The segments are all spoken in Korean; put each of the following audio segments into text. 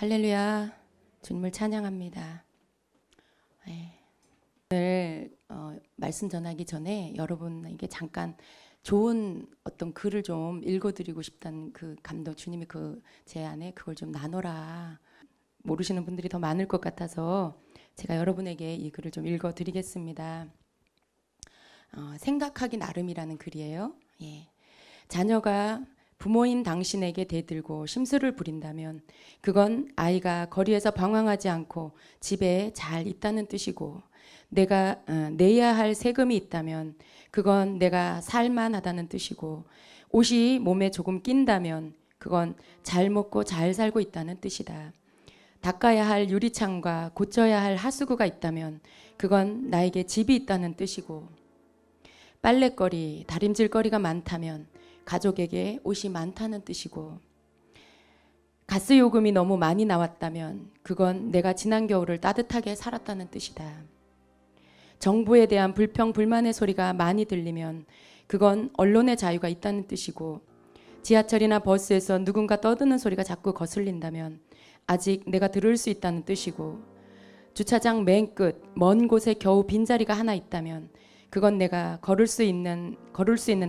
할렐루야, 주님을 찬양합니다. 오늘 말씀 전하기 전에 여러분에게 잠깐 좋은 어떤 글을 좀 읽어드리고 싶다는 그 감동, 주님이 제 안에 그걸 좀 나눠라. 모르시는 분들이 더 많을 것 같아서 제가 여러분에게 이 글을 좀 읽어드리겠습니다. 생각하기 나름이라는 글이에요. 자녀가 부모인 당신에게 대들고 심술을 부린다면 그건 아이가 거리에서 방황하지 않고 집에 잘 있다는 뜻이고, 내가 내야 할 세금이 있다면 그건 내가 살만하다는 뜻이고, 옷이 몸에 조금 낀다면 그건 잘 먹고 잘 살고 있다는 뜻이다. 닦아야 할 유리창과 고쳐야 할 하수구가 있다면 그건 나에게 집이 있다는 뜻이고, 빨랫거리, 다림질거리가 많다면 가족에게 옷이 많다는 뜻이고, 가스 요금이 너무 많이 나왔다면 그건 내가 지난 겨울을 따뜻하게 살았다는 뜻이다. 정부에 대한 불평, 불만의 소리가 많이 들리면 그건 언론의 자유가 있다는 뜻이고, 지하철이나 버스에서 누군가 떠드는 소리가 자꾸 거슬린다면 아직 내가 들을 수 있다는 뜻이고, 주차장 맨 끝, 먼 곳에 겨우 빈자리가 하나 있다면 그건 내가 걸을 수 있는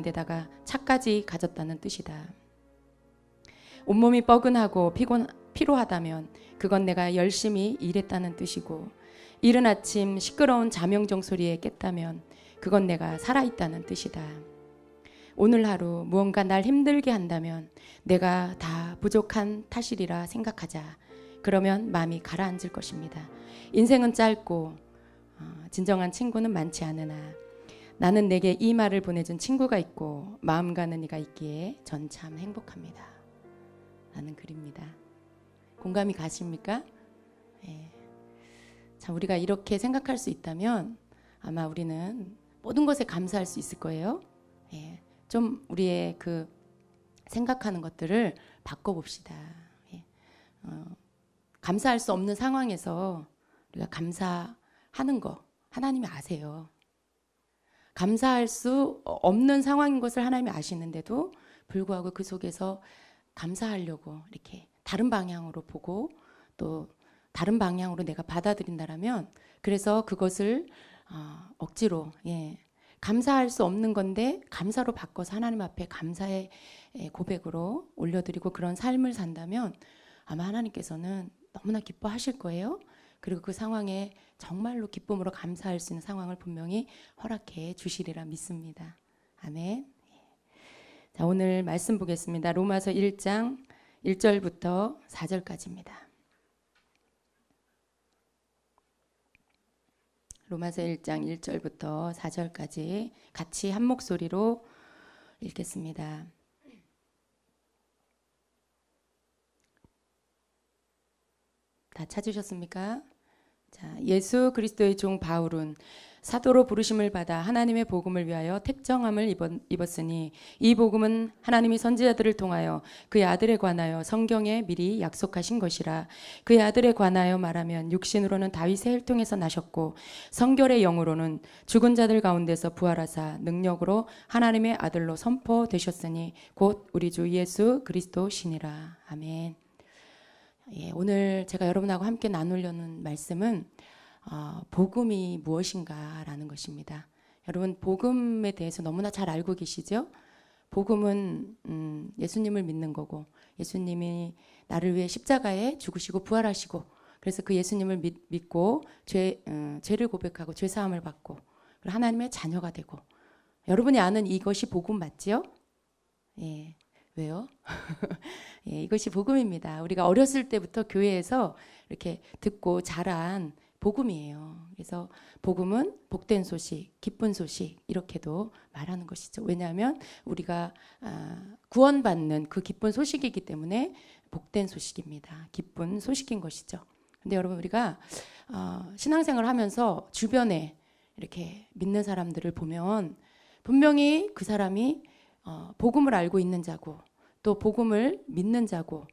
데다가 차까지 가졌다는 뜻이다. 온몸이 뻐근하고 피로하다면 그건 내가 열심히 일했다는 뜻이고, 이른 아침 시끄러운 자명종 소리에 깼다면 그건 내가 살아있다는 뜻이다. 오늘 하루 무언가 날 힘들게 한다면 내가 다 부족한 탓이리라 생각하자. 그러면 마음이 가라앉을 것입니다. 인생은 짧고 진정한 친구는 많지 않으나 나는 내게 이 말을 보내준 친구가 있고 마음 가는 이가 있기에 전 참 행복합니다. 라는 글입니다. 공감이 가십니까? 자, 우리가 이렇게 생각할 수 있다면 아마 우리는 모든 것에 감사할 수 있을 거예요. 좀 우리의 그 생각하는 것들을 바꿔봅시다. 감사할 수 없는 상황에서 우리가 감사하는 거 하나님이 아세요. 감사할 수 없는 상황인 것을 하나님이 아시는데도 불구하고 그 속에서 감사하려고 이렇게 다른 방향으로 보고 또 다른 방향으로 내가 받아들인다라면, 그래서 그것을 억지로 감사할 수 없는 건데 감사로 바꿔서 하나님 앞에 감사의 고백으로 올려드리고 그런 삶을 산다면 아마 하나님께서는 너무나 기뻐하실 거예요. 그리고 그 상황에 정말로 기쁨으로 감사할 수 있는 상황을 분명히 허락해 주시리라 믿습니다. 아멘. 자, 오늘 말씀 보겠습니다. 로마서 1장 1절부터 4절까지입니다. 로마서 1장 1절부터 4절까지 같이 한 목소리로 읽겠습니다. 다 찾으셨습니까? 자, 예수 그리스도의 종 바울은 사도로 부르심을 받아 하나님의 복음을 위하여 택정함을 입었으니 이 복음은 하나님이 선지자들을 통하여 그의 아들에 관하여 성경에 미리 약속하신 것이라. 그의 아들에 관하여 말하면 육신으로는 다윗의 혈통에서 나셨고 성결의 영으로는 죽은 자들 가운데서 부활하사 능력으로 하나님의 아들로 선포되셨으니 곧 우리 주 예수 그리스도시니라. 아멘. 오늘 제가 여러분하고 함께 나누려는 말씀은 복음이 무엇인가라는 것입니다. 여러분, 복음에 대해서 너무나 잘 알고 계시죠? 복음은 예수님을 믿는 거고, 예수님이 나를 위해 십자가에 죽으시고 부활하시고, 그래서 그 예수님을 믿고 죄를 고백하고 죄 사함을 받고 하나님의 자녀가 되고, 여러분이 아는 이것이 복음 맞지요? 왜요? 이것이 복음입니다. 우리가 어렸을 때부터 교회에서 이렇게 듣고 자란 복음이에요. 그래서 복음은 복된 소식, 기쁜 소식 이렇게도 말하는 것이죠. 왜냐하면 우리가 구원받는 그 기쁜 소식이기 때문에 복된 소식입니다. 기쁜 소식인 것이죠. 근데 여러분, 우리가 신앙생활을 하면서 주변에 이렇게 믿는 사람들을 보면 분명히 그 사람이 복음을 알고 있는 자고 또 복음을 믿는 자고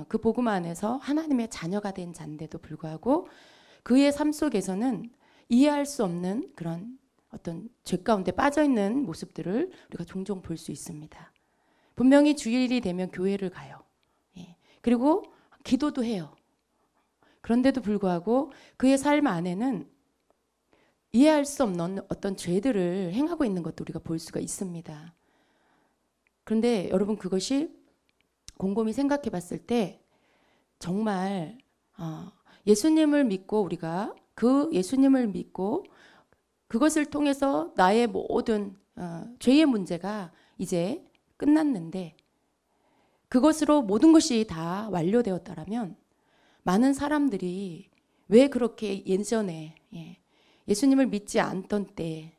그 복음 안에서 하나님의 자녀가 된 자인데도 불구하고 그의 삶 속에서는 이해할 수 없는 그런 어떤 죄 가운데 빠져있는 모습들을 우리가 종종 볼 수 있습니다. 분명히 주일이 되면 교회를 가요. 그리고 기도도 해요. 그런데도 불구하고 그의 삶 안에는 이해할 수 없는 어떤 죄들을 행하고 있는 것도 우리가 볼 수가 있습니다. 그런데 여러분, 그것이 곰곰이 생각해 봤을 때 정말 예수님을 믿고, 우리가 그 예수님을 믿고 그것을 통해서 나의 모든 죄의 문제가 이제 끝났는데, 그것으로 모든 것이 다 완료되었다라면 많은 사람들이 왜 그렇게 예전에 예수님을 믿지 않던 때,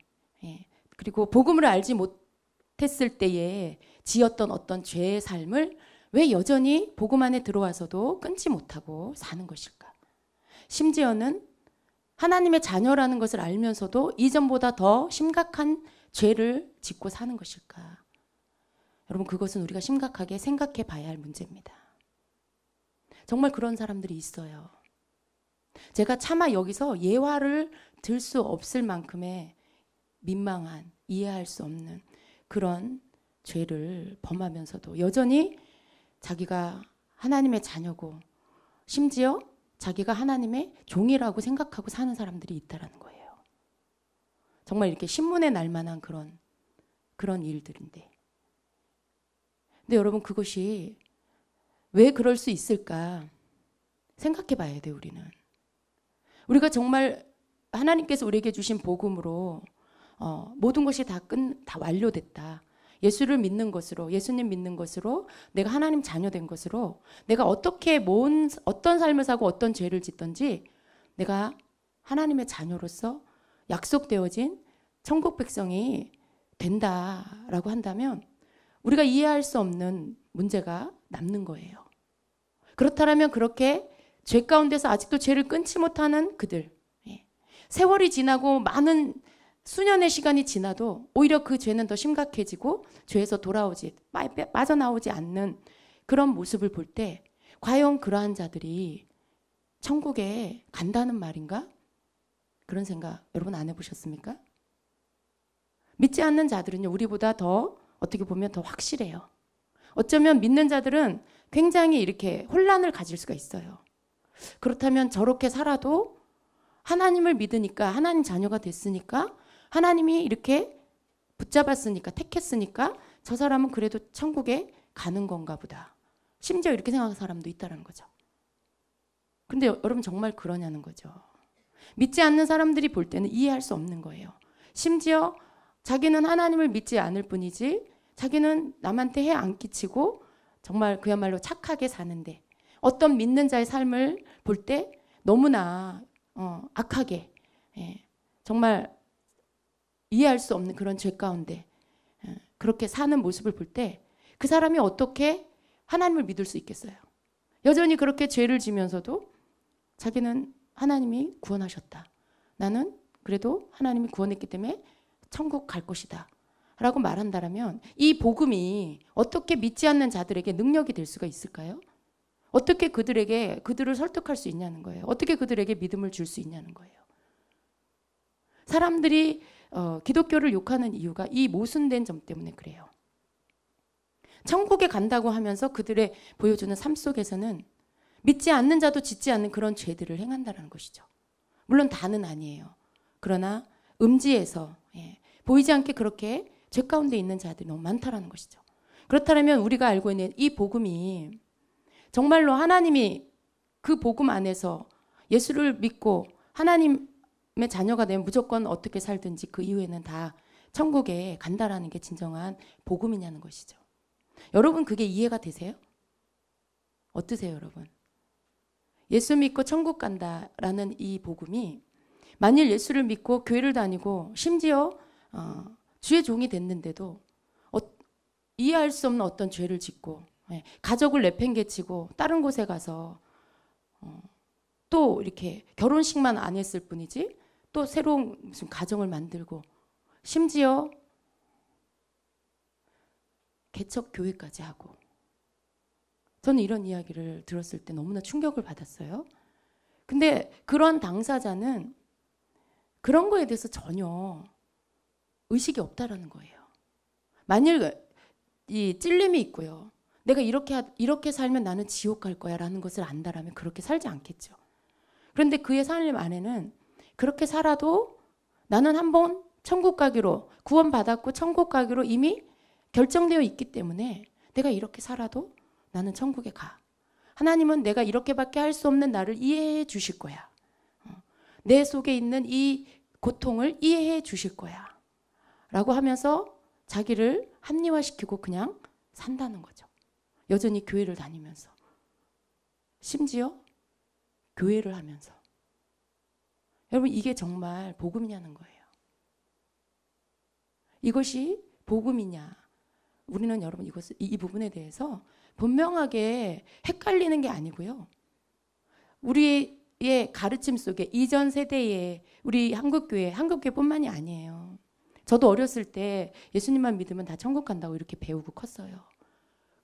그리고 복음을 알지 못했을 때에 지었던 어떤 죄의 삶을 왜 여전히 복음 안에 들어와서도 끊지 못하고 사는 것일까? 심지어는 하나님의 자녀라는 것을 알면서도 이전보다 더 심각한 죄를 짓고 사는 것일까? 여러분, 그것은 우리가 심각하게 생각해 봐야 할 문제입니다. 정말 그런 사람들이 있어요. 제가 차마 여기서 예화를 들 수 없을 만큼의 민망한, 이해할 수 없는 그런 죄를 범하면서도 여전히 자기가 하나님의 자녀고, 심지어 자기가 하나님의 종이라고 생각하고 사는 사람들이 있다라는 거예요. 정말 이렇게 신문에 날 만한 그런 일들인데. 근데 여러분, 그것이 왜 그럴 수 있을까 생각해 봐야 돼요, 우리는. 우리가 정말 하나님께서 우리에게 주신 복음으로 모든 것이 다 완료됐다. 예수를 믿는 것으로, 예수님 믿는 것으로, 내가 하나님 자녀 된 것으로, 내가 어떻게 어떤 삶을 사고 어떤 죄를 짓든지 내가 하나님의 자녀로서 약속되어진 천국 백성이 된다라고 한다면 우리가 이해할 수 없는 문제가 남는 거예요. 그렇다면 그렇게 죄 가운데서 아직도 죄를 끊지 못하는 그들, 세월이 지나고 많은 수년의 시간이 지나도 오히려 그 죄는 더 심각해지고 죄에서 빠져나오지 않는 그런 모습을 볼 때 과연 그러한 자들이 천국에 간다는 말인가? 그런 생각 여러분 안 해보셨습니까? 믿지 않는 자들은요, 우리보다 더 어떻게 보면 더 확실해요. 어쩌면 믿는 자들은 굉장히 이렇게 혼란을 가질 수가 있어요. 그렇다면 저렇게 살아도 하나님을 믿으니까, 하나님 자녀가 됐으니까, 하나님이 이렇게 붙잡았으니까, 택했으니까 저 사람은 그래도 천국에 가는 건가 보다. 심지어 이렇게 생각하는 사람도 있다는 거죠. 근데 여러분, 정말 그러냐는 거죠. 믿지 않는 사람들이 볼 때는 이해할 수 없는 거예요. 심지어 자기는 하나님을 믿지 않을 뿐이지 자기는 남한테 해 안 끼치고 정말 그야말로 착하게 사는데 어떤 믿는 자의 삶을 볼 때 너무나 악하게, 정말 이해할 수 없는 그런 죄 가운데 그렇게 사는 모습을 볼 때 그 사람이 어떻게 하나님을 믿을 수 있겠어요? 여전히 그렇게 죄를 지면서도 자기는 하나님이 구원하셨다. 나는 그래도 하나님이 구원했기 때문에 천국 갈 것이다. 라고 말한다면 이 복음이 어떻게 믿지 않는 자들에게 능력이 될 수가 있을까요? 어떻게 그들을 설득할 수 있냐는 거예요. 어떻게 그들에게 믿음을 줄 수 있냐는 거예요. 사람들이 기독교를 욕하는 이유가 이 모순된 점 때문에 그래요. 천국에 간다고 하면서 그들의 보여주는 삶 속에서는 믿지 않는 자도 짓지 않는 그런 죄들을 행한다는 것이죠. 물론 다는 아니에요. 그러나 음지에서 보이지 않게 그렇게 죄 가운데 있는 자들이 너무 많다라는 것이죠. 그렇다면 우리가 알고 있는 이 복음이 정말로 하나님이 그 복음 안에서 예수를 믿고 하나님의 자녀가 되면 무조건 어떻게 살든지 그 이후에는 다 천국에 간다라는 게 진정한 복음이냐는 것이죠. 여러분, 그게 이해가 되세요? 어떠세요, 여러분? 예수 믿고 천국 간다라는 이 복음이 만일 예수를 믿고 교회를 다니고 심지어 주의 종이 됐는데도 이해할 수 없는 어떤 죄를 짓고 가족을 내팽개치고 다른 곳에 가서 또 이렇게 결혼식만 안 했을 뿐이지 또 새로운 무슨 가정을 만들고 심지어 개척 교회까지 하고, 저는 이런 이야기를 들었을 때 너무나 충격을 받았어요. 근데 그런 당사자는 그런 거에 대해서 전혀 의식이 없다라는 거예요. 만일 이 찔림이 있고요, 내가 이렇게 살면 나는 지옥 갈 거야 라는 것을 안다라면 그렇게 살지 않겠죠. 그런데 그의 삶 안에는 그렇게 살아도 나는 한번 천국 가기로 구원받았고 천국 가기로 이미 결정되어 있기 때문에 내가 이렇게 살아도 나는 천국에 가. 하나님은 내가 이렇게밖에 할 수 없는 나를 이해해 주실 거야. 내 속에 있는 이 고통을 이해해 주실 거야. 라고 하면서 자기를 합리화시키고 그냥 산다는 거죠. 여전히 교회를 다니면서. 심지어 교회를 하면서. 여러분, 이게 정말 복음이냐는 거예요. 이것이 복음이냐. 우리는 여러분 이 부분에 대해서 분명하게 헷갈리는 게 아니고요. 우리의 가르침 속에 이전 세대의 우리 한국교회뿐만이 아니에요. 저도 어렸을 때 예수님만 믿으면 다 천국 간다고 이렇게 배우고 컸어요.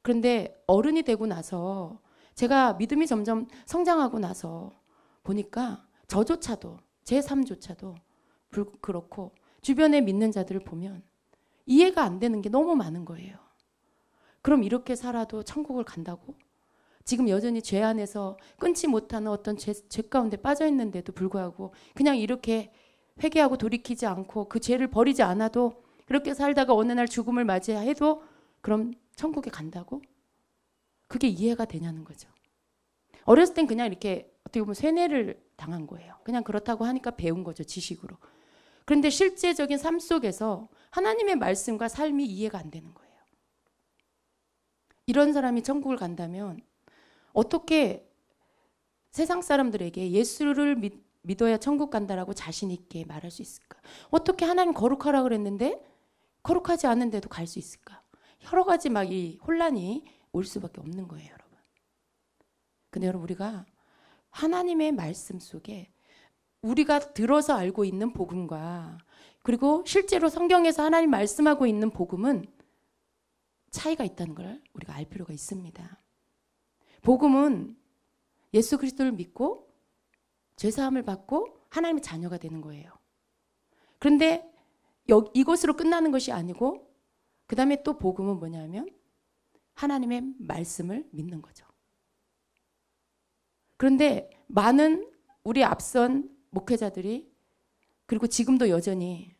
그런데 어른이 되고 나서 제가 믿음이 점점 성장하고 나서 보니까 저조차도 제 삶조차도 그렇고 주변에 믿는 자들을 보면 이해가 안 되는 게 너무 많은 거예요. 그럼 이렇게 살아도 천국을 간다고? 지금 여전히 죄 안에서 끊지 못하는 어떤 죄 가운데 빠져 있는데도 불구하고 그냥 이렇게 회개하고 돌이키지 않고 그 죄를 버리지 않아도 그렇게 살다가 어느 날 죽음을 맞이해도 그럼 천국에 간다고? 그게 이해가 되냐는 거죠. 어렸을 땐 그냥 이렇게 어떻게 보면 세뇌를 당한 거예요. 그냥 그렇다고 하니까 배운 거죠, 지식으로. 그런데 실제적인 삶 속에서 하나님의 말씀과 삶이 이해가 안 되는 거예요. 이런 사람이 천국을 간다면 어떻게 세상 사람들에게 예수를 믿어야 천국 간다라고 자신 있게 말할 수 있을까? 어떻게 하나님 거룩하라 그랬는데 거룩하지 않은데도 갈 수 있을까? 여러 가지 막 이 혼란이 올 수밖에 없는 거예요, 여러분. 근데 여러분, 우리가 하나님의 말씀 속에 우리가 들어서 알고 있는 복음과 그리고 실제로 성경에서 하나님 말씀하고 있는 복음은 차이가 있다는 걸 우리가 알 필요가 있습니다. 복음은 예수 그리스도를 믿고 죄사함을 받고 하나님의 자녀가 되는 거예요. 그런데 이것으로 끝나는 것이 아니고 그 다음에 또 복음은 뭐냐면 하나님의 말씀을 믿는 거죠. 그런데 많은 우리 앞선 목회자들이 그리고 지금도 여전히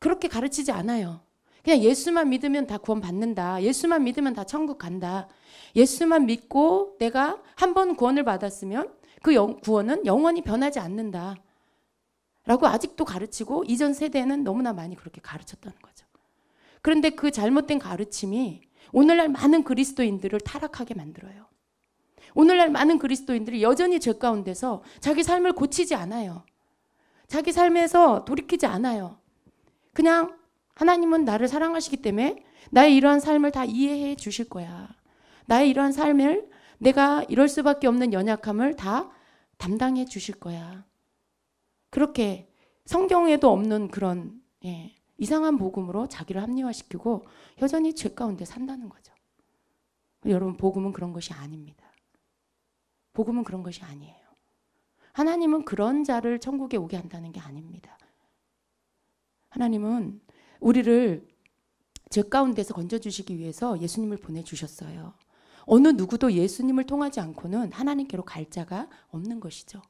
그렇게 가르치지 않아요. 그냥 예수만 믿으면 다 구원 받는다. 예수만 믿으면 다 천국 간다. 예수만 믿고 내가 한 번 구원을 받았으면 그 구원은 영원히 변하지 않는다. 라고 아직도 가르치고 이전 세대는 너무나 많이 그렇게 가르쳤다는 거죠. 그런데 그 잘못된 가르침이 오늘날 많은 그리스도인들을 타락하게 만들어요. 오늘날 많은 그리스도인들이 여전히 죄 가운데서 자기 삶을 고치지 않아요. 자기 삶에서 돌이키지 않아요. 그냥 하나님은 나를 사랑하시기 때문에 나의 이러한 삶을 다 이해해 주실 거야. 나의 이러한 삶을 내가 이럴 수밖에 없는 연약함을 다 담당해 주실 거야. 그렇게 성경에도 없는 그런 이상한 복음으로 자기를 합리화시키고 여전히 죄 가운데 산다는 거죠. 여러분, 복음은 그런 것이 아닙니다. 복음은 그런 것이 아니에요. 하나님은 그런 자를 천국에 오게 한다는 게 아닙니다. 하나님은 우리를 죄 가운데서 건져주시기 위해서 예수님을 보내주셨어요. 어느 누구도 예수님을 통하지 않고는 하나님께로 갈 자가 없는 것이죠.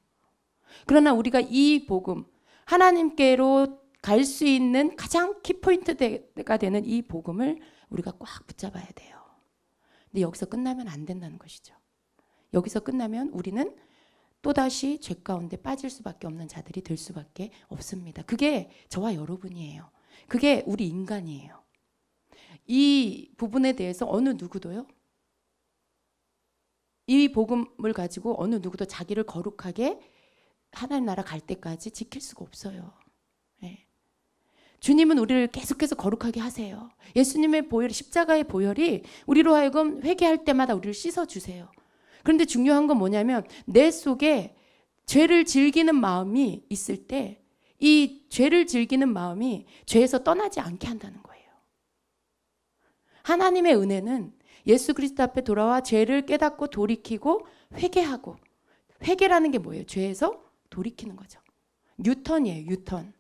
그러나 우리가 이 복음, 하나님께로 갈 수 있는 가장 키포인트가 되는 이 복음을 우리가 꽉 붙잡아야 돼요. 근데 여기서 끝나면 안 된다는 것이죠. 여기서 끝나면 우리는 또다시 죄 가운데 빠질 수밖에 없는 자들이 될 수밖에 없습니다. 그게 저와 여러분이에요. 그게 우리 인간이에요. 이 부분에 대해서 어느 누구도요, 이 복음을 가지고 어느 누구도 자기를 거룩하게 하나님 나라 갈 때까지 지킬 수가 없어요. 주님은 우리를 계속해서 거룩하게 하세요. 예수님의 보혈, 십자가의 보혈이 우리로 하여금 회개할 때마다 우리를 씻어주세요. 그런데 중요한 건 뭐냐면 내 속에 죄를 즐기는 마음이 있을 때 이 죄를 즐기는 마음이 죄에서 떠나지 않게 한다는 거예요. 하나님의 은혜는 예수 그리스도 앞에 돌아와 죄를 깨닫고 돌이키고 회개하고, 회개라는 게 뭐예요? 죄에서 돌이키는 거죠. 유턴이에요. 유턴.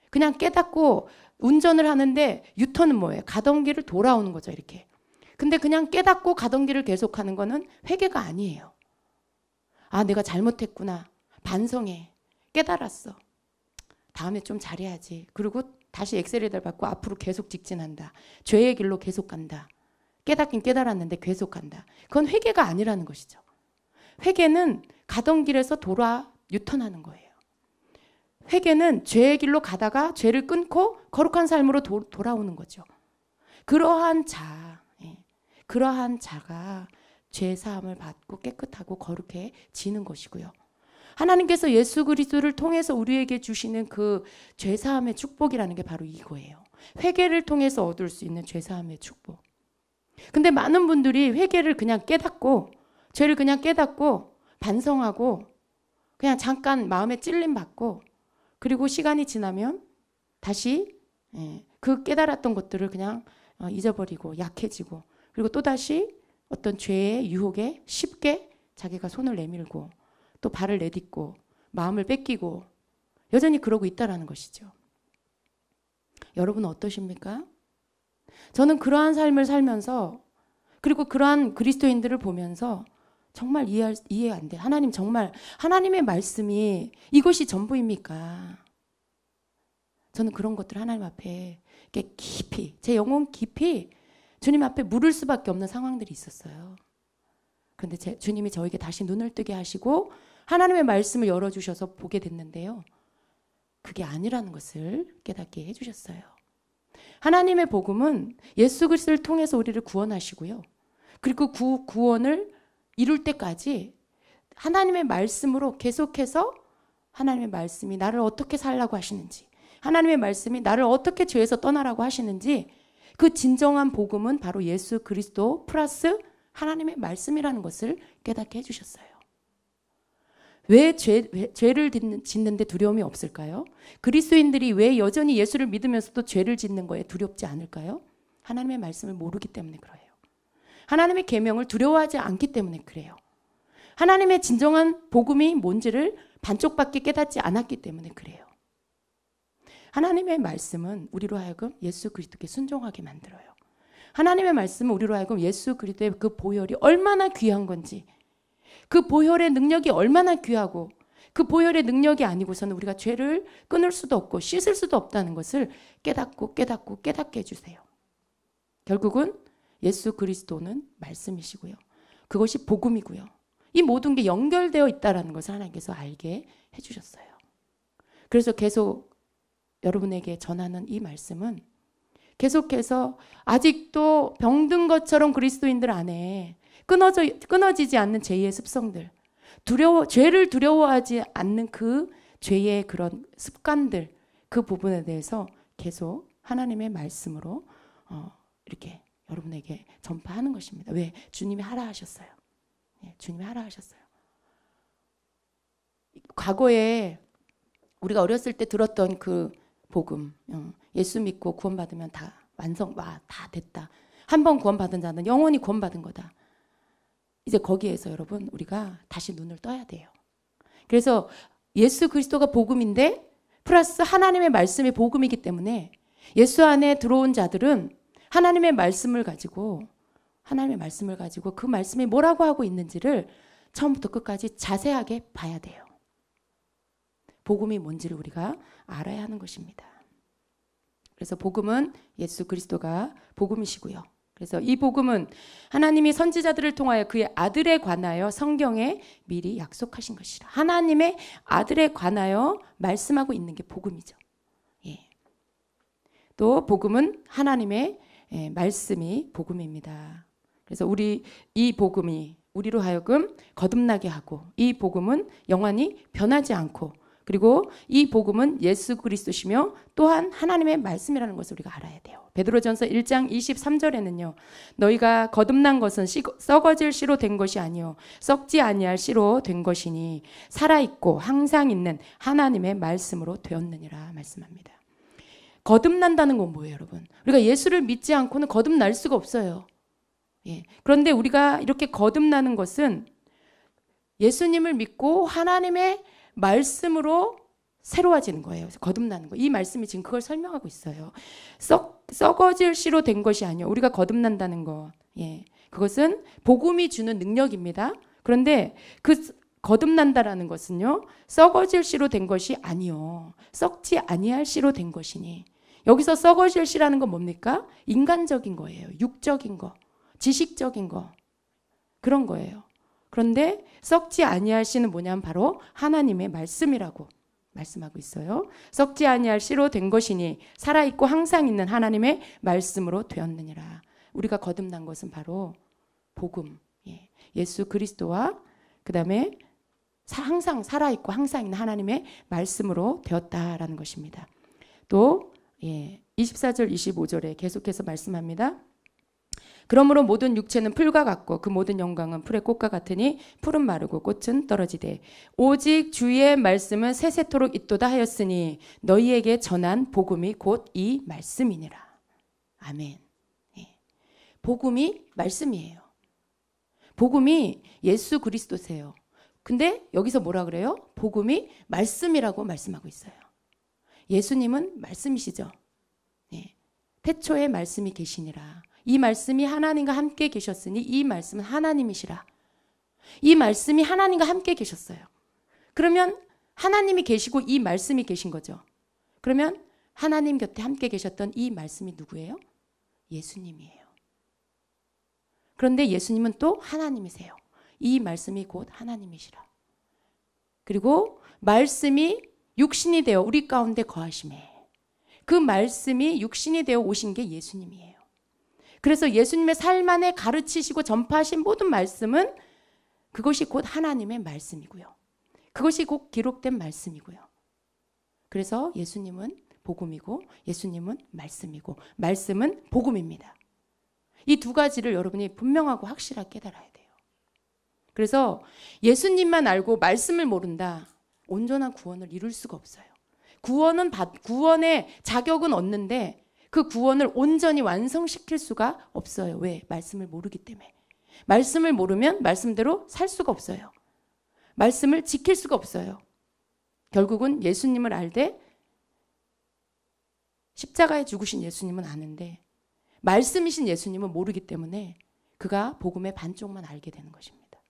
그냥 깨닫고 운전을 하는데 유턴은 뭐예요? 가던 길을 돌아오는 거죠. 이렇게. 근데 그냥 깨닫고 가던 길을 계속하는 거는 회개가 아니에요. 아, 내가 잘못했구나. 반성해. 깨달았어. 다음에 좀 잘해야지. 그리고 다시 엑셀에다 받고 앞으로 계속 직진한다. 죄의 길로 계속 간다. 깨닫긴 깨달았는데 계속 간다. 그건 회개가 아니라는 것이죠. 회개는 가던 길에서 돌아 유턴하는 거예요. 회개는 죄의 길로 가다가 죄를 끊고 거룩한 삶으로 돌아오는 거죠. 그러한 자가 죄 사함을 받고 깨끗하고 거룩해지는 것이고요. 하나님께서 예수 그리스도를 통해서 우리에게 주시는 그 죄 사함의 축복이라는 게 바로 이거예요. 회개를 통해서 얻을 수 있는 죄 사함의 축복. 근데 많은 분들이 회개를 그냥 깨닫고 죄를 그냥 깨닫고 반성하고 그냥 잠깐 마음에 찔림 받고 그리고 시간이 지나면 다시 그 깨달았던 것들을 그냥 잊어버리고 약해지고 그리고 또다시 어떤 죄의 유혹에 쉽게 자기가 손을 내밀고 또 발을 내딛고 마음을 뺏기고 여전히 그러고 있다라는 것이죠. 여러분은 어떠십니까? 저는 그러한 삶을 살면서 그리고 그러한 그리스도인들을 보면서 정말 이해 안 돼. 하나님 정말 하나님의 말씀이 이것이 전부입니까? 저는 그런 것들 하나님 앞에 이렇게 깊이 제 영혼 깊이 주님 앞에 물을 수밖에 없는 상황들이 있었어요. 그런데 주님이 저에게 다시 눈을 뜨게 하시고 하나님의 말씀을 열어주셔서 보게 됐는데요. 그게 아니라는 것을 깨닫게 해주셨어요. 하나님의 복음은 예수 그리스도를 통해서 우리를 구원하시고요. 그리고 그 구원을 이룰 때까지 하나님의 말씀으로 계속해서 하나님의 말씀이 나를 어떻게 살라고 하시는지 하나님의 말씀이 나를 어떻게 죄에서 떠나라고 하시는지 그 진정한 복음은 바로 예수 그리스도 플러스 하나님의 말씀이라는 것을 깨닫게 해주셨어요. 왜 죄를 짓는데 두려움이 없을까요? 그리스도인들이 왜 여전히 예수를 믿으면서도 죄를 짓는 거에 두렵지 않을까요? 하나님의 말씀을 모르기 때문에 그래요. 하나님의 계명을 두려워하지 않기 때문에 그래요. 하나님의 진정한 복음이 뭔지를 반쪽밖에 깨닫지 않았기 때문에 그래요. 하나님의 말씀은 우리로 하여금 예수 그리스도께 순종하게 만들어요. 하나님의 말씀은 우리로 하여금 예수 그리스도의 그 보혈이 얼마나 귀한 건지 그 보혈의 능력이 얼마나 귀하고 그 보혈의 능력이 아니고서는 우리가 죄를 끊을 수도 없고 씻을 수도 없다는 것을 깨닫게 해주세요. 결국은 예수 그리스도는 말씀이시고요. 그것이 복음이고요. 이 모든 게 연결되어 있다는 것을 하나님께서 알게 해주셨어요. 그래서 계속 여러분에게 전하는 이 말씀은 계속해서 아직도 병든 것처럼 그리스도인들 안에 끊어지지 않는 죄의 습성들, 죄를 두려워하지 않는 그 죄의 그런 습관들, 그 부분에 대해서 계속 하나님의 말씀으로 이렇게 여러분에게 전파하는 것입니다. 왜? 주님이 하라 하셨어요. 주님이 하라 하셨어요. 과거에 우리가 어렸을 때 들었던 그 복음, 예수 믿고 구원받으면 다 다 됐다. 한 번 구원받은 자는 영원히 구원받은 거다. 이제 거기에서 여러분 우리가 다시 눈을 떠야 돼요. 그래서 예수 그리스도가 복음인데 플러스 하나님의 말씀이 복음이기 때문에 예수 안에 들어온 자들은 하나님의 말씀을 가지고 그 말씀이 뭐라고 하고 있는지를 처음부터 끝까지 자세하게 봐야 돼요. 복음이 뭔지를 우리가 알아야 하는 것입니다. 그래서 복음은 예수 그리스도가 복음이시고요. 그래서 이 복음은 하나님이 선지자들을 통하여 그의 아들에 관하여 성경에 미리 약속하신 것이라. 하나님의 아들에 관하여 말씀하고 있는 게 복음이죠. 또 복음은 하나님의 말씀이 복음입니다. 그래서 이 복음이 우리로 하여금 거듭나게 하고 이 복음은 영원히 변하지 않고 그리고 이 복음은 예수 그리스도시며 또한 하나님의 말씀이라는 것을 우리가 알아야 돼요. 베드로전서 1장 23절에는요. 너희가 거듭난 것은 썩어질 씨로 된 것이 아니요 썩지 아니할 씨로 된 것이니 살아있고 항상 있는 하나님의 말씀으로 되었느니라 말씀합니다. 거듭난다는 건 뭐예요, 여러분? 우리가 예수를 믿지 않고는 거듭날 수가 없어요. 그런데 우리가 이렇게 거듭나는 것은 예수님을 믿고 하나님의 말씀으로 새로워지는 거예요. 그래서 거듭나는 거. 이 말씀이 지금 그걸 설명하고 있어요. 썩어질 씨로 된 것이 아니요. 우리가 거듭난다는 거. 그것은 복음이 주는 능력입니다. 그런데 그 거듭난다라는 것은요, 썩어질 씨로 된 것이 아니요, 썩지 아니할 씨로 된 것이니. 여기서 썩어질 씨라는 건 뭡니까? 인간적인 거예요. 육적인 거, 지식적인 거, 그런 거예요. 그런데 썩지 아니할 씨는 뭐냐면 바로 하나님의 말씀이라고 말씀하고 있어요. 썩지 아니할 씨로 된 것이니 살아있고 항상 있는 하나님의 말씀으로 되었느니라. 우리가 거듭난 것은 바로 복음, 예수 그리스도와 그 다음에 항상 살아있고 항상 있는 하나님의 말씀으로 되었다라는 것입니다. 또 24절 25절에 계속해서 말씀합니다. 그러므로 모든 육체는 풀과 같고 그 모든 영광은 풀의 꽃과 같으니 풀은 마르고 꽃은 떨어지되 오직 주의 말씀은 세세토록 있도다 하였으니 너희에게 전한 복음이 곧 이 말씀이니라. 아멘. 복음이 말씀이에요. 복음이 예수 그리스도세요. 근데 여기서 뭐라 그래요? 복음이 말씀이라고 말씀하고 있어요. 예수님은 말씀이시죠. 태초에 말씀이 계시니라. 이 말씀이 하나님과 함께 계셨으니 이 말씀은 하나님이시라. 이 말씀이 하나님과 함께 계셨어요. 그러면 하나님이 계시고 이 말씀이 계신 거죠. 그러면 하나님 곁에 함께 계셨던 이 말씀이 누구예요? 예수님이에요. 그런데 예수님은 또 하나님이세요. 이 말씀이 곧 하나님이시라. 그리고 말씀이 육신이 되어 우리 가운데 거하심에 그 말씀이 육신이 되어 오신 게 예수님이에요. 그래서 예수님의 삶 안에 가르치시고 전파하신 모든 말씀은 그것이 곧 하나님의 말씀이고요. 그것이 곧 기록된 말씀이고요. 그래서 예수님은 복음이고 예수님은 말씀이고 말씀은 복음입니다. 이 두 가지를 여러분이 분명하고 확실하게 깨달아야 돼요. 그래서 예수님만 알고 말씀을 모른다. 온전한 구원을 이룰 수가 없어요. 구원의 자격은 얻는데 그 구원을 온전히 완성시킬 수가 없어요. 왜? 말씀을 모르기 때문에. 말씀을 모르면 말씀대로 살 수가 없어요. 말씀을 지킬 수가 없어요. 결국은 예수님을 알되 십자가에 죽으신 예수님은 아는데 말씀이신 예수님은 모르기 때문에 그가 복음의 반쪽만 알게 되는 것입니다.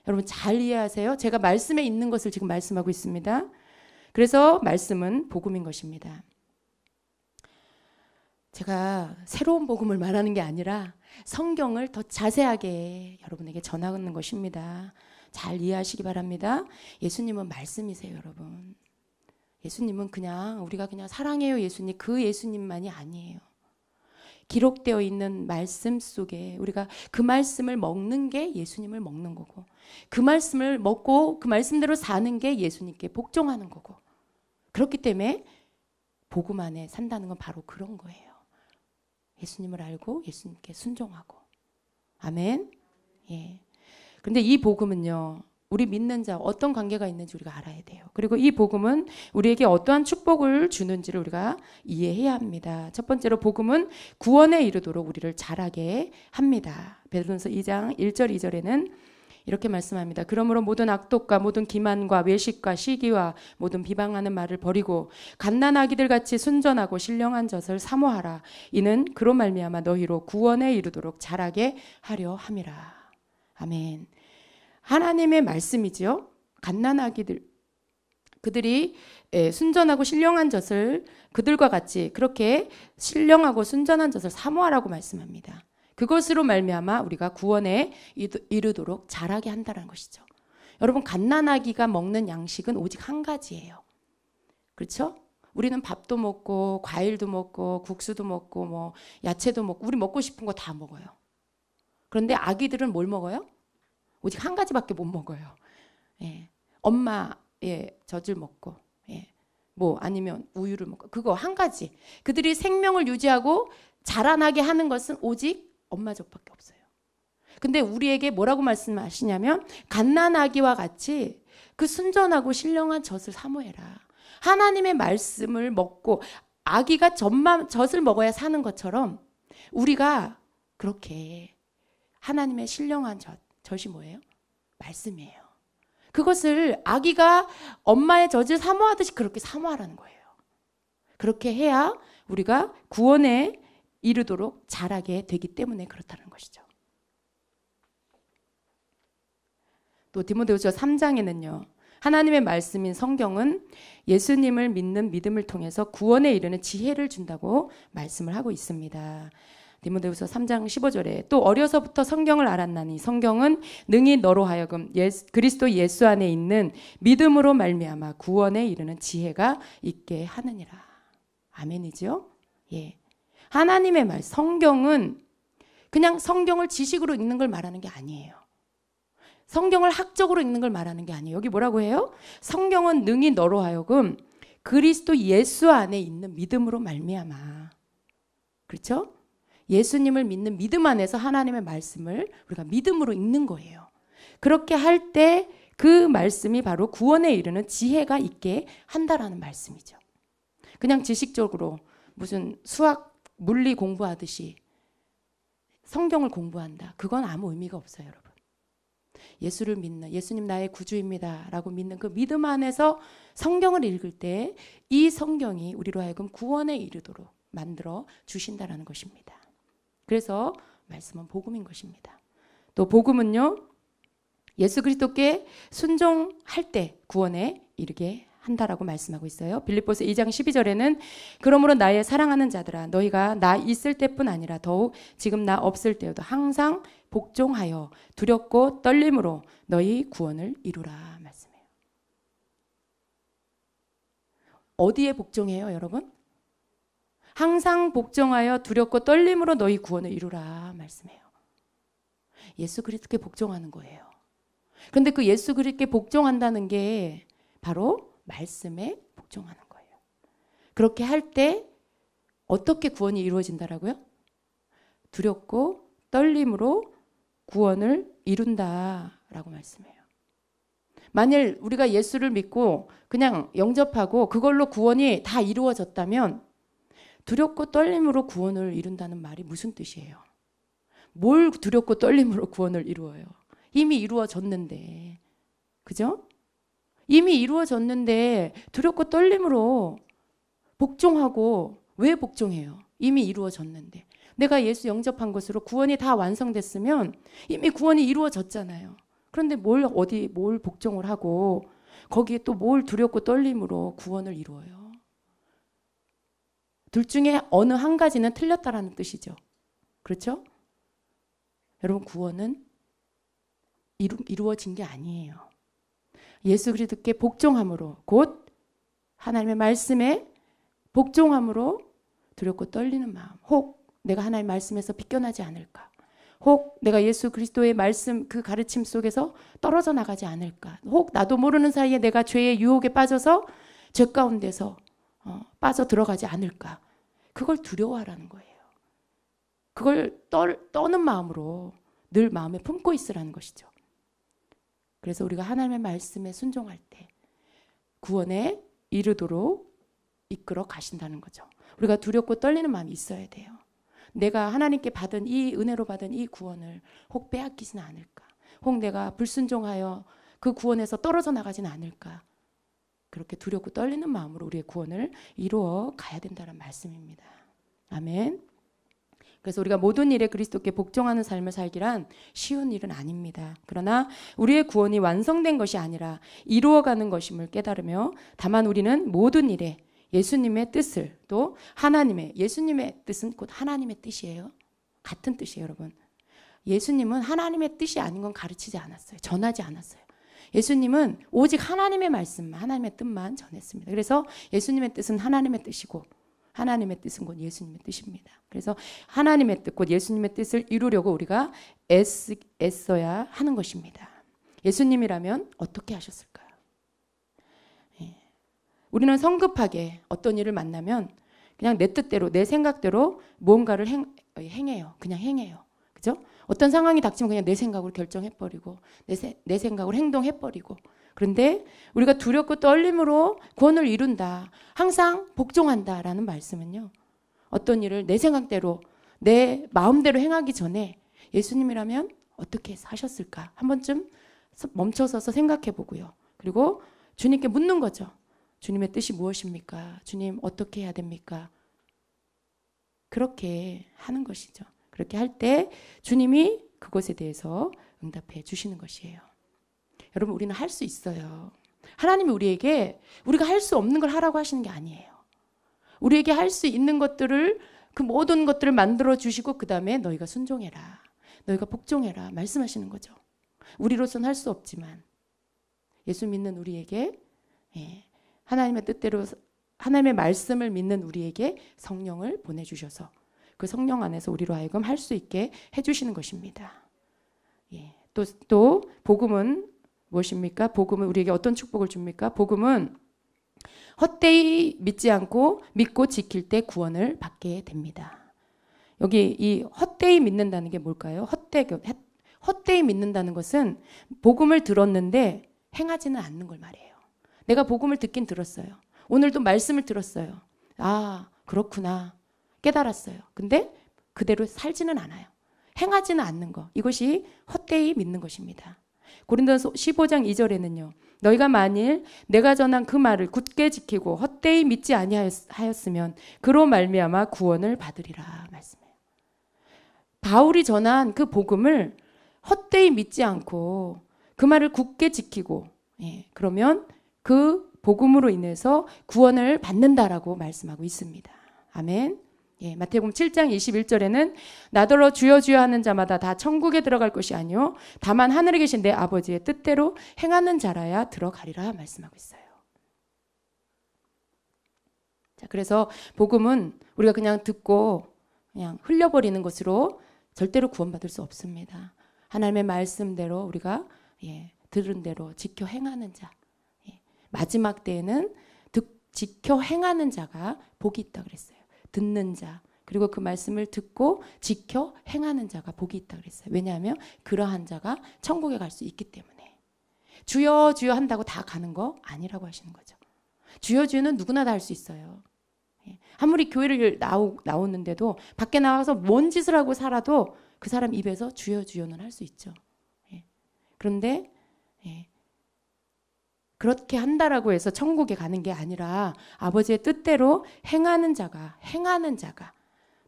여러분 잘 이해하세요? 제가 말씀에 있는 것을 지금 말씀하고 있습니다. 그래서 말씀은 복음인 것입니다. 제가 새로운 복음을 말하는 게 아니라 성경을 더 자세하게 여러분에게 전하는 것입니다. 잘 이해하시기 바랍니다. 예수님은 말씀이세요, 여러분. 예수님은 우리가 그냥 사랑해요 예수님, 그 예수님만이 아니에요. 기록되어 있는 말씀 속에 우리가 그 말씀을 먹는 게 예수님을 먹는 거고, 그 말씀을 먹고 그 말씀대로 사는 게 예수님께 복종하는 거고, 그렇기 때문에 복음 안에 산다는 건 바로 그런 거예요. 예수님을 알고 예수님께 순종하고. 아멘. 그런데 이 복음은요, 우리 믿는 자 어떤 관계가 있는지 우리가 알아야 돼요. 그리고 이 복음은 우리에게 어떠한 축복을 주는지를 우리가 이해해야 합니다. 첫 번째로 복음은 구원에 이르도록 우리를 자라게 합니다. 베드로전서 2장 1절 2절에는 이렇게 말씀합니다. 그러므로 모든 악독과 모든 기만과 외식과 시기와 모든 비방하는 말을 버리고 갓난아기들 같이 순전하고 신령한 젖을 사모하라. 이는 그로 말미암아 너희로 구원에 이르도록 자라게 하려 함이라. 아멘. 하나님의 말씀이지요. 갓난아기들, 그들이 순전하고 신령한 젖을 그들과 같이 그렇게 신령하고 순전한 젖을 사모하라고 말씀합니다. 그것으로 말미암아 우리가 구원에 이르도록 자라게 한다는 것이죠. 여러분, 갓난아기가 먹는 양식은 오직 한 가지예요. 그렇죠? 우리는 밥도 먹고 과일도 먹고 국수도 먹고 뭐 야채도 먹고 우리 먹고 싶은 거 다 먹어요. 그런데 아기들은 뭘 먹어요? 오직 한 가지밖에 못 먹어요. 엄마의 젖을 먹고, 뭐 아니면 우유를 먹고, 그거 한 가지. 그들이 생명을 유지하고 자라나게 하는 것은 오직 엄마 젖밖에 없어요. 근데 우리에게 뭐라고 말씀하시냐면 갓난아기와 같이 그 순전하고 신령한 젖을 사모해라. 하나님의 말씀을 먹고 아기가 젖을 먹어야 사는 것처럼 우리가 그렇게 하나님의 신령한 젖이 뭐예요? 말씀이에요. 그것을 아기가 엄마의 젖을 사모하듯이 그렇게 사모하라는 거예요. 그렇게 해야 우리가 구원에 이르도록 자라게 되기 때문에 그렇다는 것이죠. 또 디모데후서 3장에는요. 하나님의 말씀인 성경은 예수님을 믿는 믿음을 통해서 구원에 이르는 지혜를 준다고 말씀을 하고 있습니다. 디모데후서 3장 15절에 또 어려서부터 성경을 알았나니 성경은 능히 너로 하여금 그리스도 예수 안에 있는 믿음으로 말미암아 구원에 이르는 지혜가 있게 하느니라. 아멘이죠? 예. 하나님의 말 성경은 그냥 성경을 지식으로 읽는 걸 말하는 게 아니에요. 성경을 학적으로 읽는 걸 말하는 게 아니에요. 여기 뭐라고 해요? 성경은 능히 너로 하여금 그리스도 예수 안에 있는 믿음으로 말미암아. 그렇죠? 예수님을 믿는 믿음 안에서 하나님의 말씀을 우리가 믿음으로 읽는 거예요. 그렇게 할 때 그 말씀이 바로 구원에 이르는 지혜가 있게 한다라는 말씀이죠. 그냥 지식적으로 무슨 수학, 물리 공부하듯이 성경을 공부한다. 그건 아무 의미가 없어요, 여러분. 예수를 믿는, 예수님 나의 구주입니다 라고 믿는 그 믿음 안에서 성경을 읽을 때 이 성경이 우리로 하여금 구원에 이르도록 만들어 주신다라는 것입니다. 그래서 말씀은 복음인 것입니다. 또 복음은요, 예수 그리스도께 순종할 때 구원에 이르게 한다라고 말씀하고 있어요. 빌립보서 2장 12절에는 그러므로 나의 사랑하는 자들아 너희가 나 있을 때뿐 아니라 더욱 지금 나 없을 때에도 항상 복종하여 두렵고 떨림으로 너희 구원을 이루라 말씀해요. 어디에 복종해요, 여러분? 항상 복종하여 두렵고 떨림으로 너희 구원을 이루라 말씀해요. 예수 그리스도께 복종하는 거예요. 그런데 그 예수 그리스도께 복종한다는 게 바로 말씀에 복종하는 거예요. 그렇게 할 때 어떻게 구원이 이루어진다라고요? 두렵고 떨림으로 구원을 이룬다라고 말씀해요. 만일 우리가 예수를 믿고 그냥 영접하고 그걸로 구원이 다 이루어졌다면 두렵고 떨림으로 구원을 이룬다는 말이 무슨 뜻이에요? 뭘 두렵고 떨림으로 구원을 이루어요? 이미 이루어졌는데. 그죠? 이미 이루어졌는데 두렵고 떨림으로 복종하고 왜 복종해요? 이미 이루어졌는데. 내가 예수 영접한 것으로 구원이 다 완성됐으면 이미 구원이 이루어졌잖아요. 그런데 뭘 복종을 하고 거기에 또 뭘 두렵고 떨림으로 구원을 이루어요. 둘 중에 어느 한 가지는 틀렸다라는 뜻이죠. 그렇죠? 여러분 구원은 이루어진 게 아니에요. 예수 그리스도께 복종함으로 곧 하나님의 말씀에 복종함으로 두렵고 떨리는 마음, 혹 내가 하나님의 말씀에서 비껴나지 않을까, 혹 내가 예수 그리스도의 말씀 그 가르침 속에서 떨어져 나가지 않을까, 혹 나도 모르는 사이에 내가 죄의 유혹에 빠져서 죄 가운데서 빠져 들어가지 않을까, 그걸 두려워하라는 거예요. 그걸 떠는 마음으로 늘 마음에 품고 있으라는 것이죠. 그래서 우리가 하나님의 말씀에 순종할 때 구원에 이르도록 이끌어 가신다는 거죠. 우리가 두렵고 떨리는 마음이 있어야 돼요. 내가 하나님께 받은 이 은혜로 받은 이 구원을 혹 빼앗기지는 않을까, 혹 내가 불순종하여 그 구원에서 떨어져 나가지는 않을까, 그렇게 두렵고 떨리는 마음으로 우리의 구원을 이루어 가야 된다는 말씀입니다. 아멘. 그래서 우리가 모든 일에 그리스도께 복종하는 삶을 살기란 쉬운 일은 아닙니다. 그러나 우리의 구원이 완성된 것이 아니라 이루어가는 것임을 깨달으며 다만 우리는 모든 일에 예수님의 뜻을 또 예수님의 뜻은 곧 하나님의 뜻이에요. 같은 뜻이에요, 여러분. 예수님은 하나님의 뜻이 아닌 건 가르치지 않았어요. 전하지 않았어요. 예수님은 오직 하나님의 말씀만, 하나님의 뜻만 전했습니다. 그래서 예수님의 뜻은 하나님의 뜻이고 하나님의 뜻은 곧 예수님의 뜻입니다. 그래서 하나님의 뜻, 곧 예수님의 뜻을 이루려고 우리가 애써야 하는 것입니다. 예수님이라면 어떻게 하셨을까요? 우리는 성급하게 어떤 일을 만나면 그냥 내 뜻대로, 내 생각대로 무언가를 행해요. 그냥 행해요. 그죠? 어떤 상황이 닥치면 그냥 내 생각으로 결정해버리고 내 생각으로 행동해버리고, 그런데 우리가 두렵고 떨림으로 구원을 이룬다, 항상 복종한다라는 말씀은요, 어떤 일을 내 생각대로 내 마음대로 행하기 전에 예수님이라면 어떻게 하셨을까 한 번쯤 멈춰서서 생각해 보고요. 그리고 주님께 묻는 거죠. 주님의 뜻이 무엇입니까? 주님 어떻게 해야 됩니까? 그렇게 하는 것이죠. 그렇게 할 때 주님이 그것에 대해서 응답해 주시는 것이에요. 여러분, 우리는 할 수 있어요. 하나님이 우리에게 우리가 할 수 없는 걸 하라고 하시는 게 아니에요. 우리에게 할 수 있는 것들을, 그 모든 것들을 만들어 주시고 그 다음에 너희가 순종해라, 너희가 복종해라 말씀하시는 거죠. 우리로서는 할 수 없지만 예수 믿는 우리에게, 하나님의 뜻대로 하나님의 말씀을 믿는 우리에게 성령을 보내주셔서 그 성령 안에서 우리로 하여금 할 수 있게 해주시는 것입니다. 또 복음은 무엇입니까? 복음은 우리에게 어떤 축복을 줍니까? 복음은 헛되이 믿지 않고 믿고 지킬 때 구원을 받게 됩니다. 여기 이 헛되이 믿는다는 게 뭘까요? 헛되이 믿는다는 것은 복음을 들었는데 행하지는 않는 걸 말해요. 내가 복음을 듣긴 들었어요. 오늘도 말씀을 들었어요. 아, 그렇구나. 깨달았어요. 근데 그대로 살지는 않아요. 행하지는 않는 것. 이것이 헛되이 믿는 것입니다. 고린도서 15장 2절에는요. 너희가 만일 내가 전한 그 말을 굳게 지키고 헛되이 믿지 아니하였으면 그로 말미암아 구원을 받으리라 말씀해요. 바울이 전한 그 복음을 헛되이 믿지 않고 그 말을 굳게 지키고, 그러면 그 복음으로 인해서 구원을 받는다라고 말씀하고 있습니다. 아멘. 마태복음 7장 21절에는 나더러 주여 주여 하는 자마다 다 천국에 들어갈 것이 아니요 다만 하늘에 계신 내 아버지의 뜻대로 행하는 자라야 들어가리라 말씀하고 있어요. 자, 그래서 복음은 우리가 그냥 듣고 그냥 흘려버리는 것으로 절대로 구원받을 수 없습니다. 하나님의 말씀대로 우리가 들은 대로 지켜 행하는 자, 마지막 때에는 지켜 행하는 자가 복이 있다 그랬어요. 듣는 자, 그리고 그 말씀을 듣고 지켜 행하는 자가 복이 있다 그랬어요. 왜냐하면 그러한 자가 천국에 갈 수 있기 때문에. 주여 주여 한다고 다 가는 거 아니라고 하시는 거죠. 주여 주여는 누구나 다 할 수 있어요. 아무리 교회를 나오는데도 밖에 나가서 뭔 짓을 하고 살아도 그 사람 입에서 주여 주여는 할 수 있죠. 그런데 그렇게 한다라고 해서 천국에 가는 게 아니라 아버지의 뜻대로 행하는 자가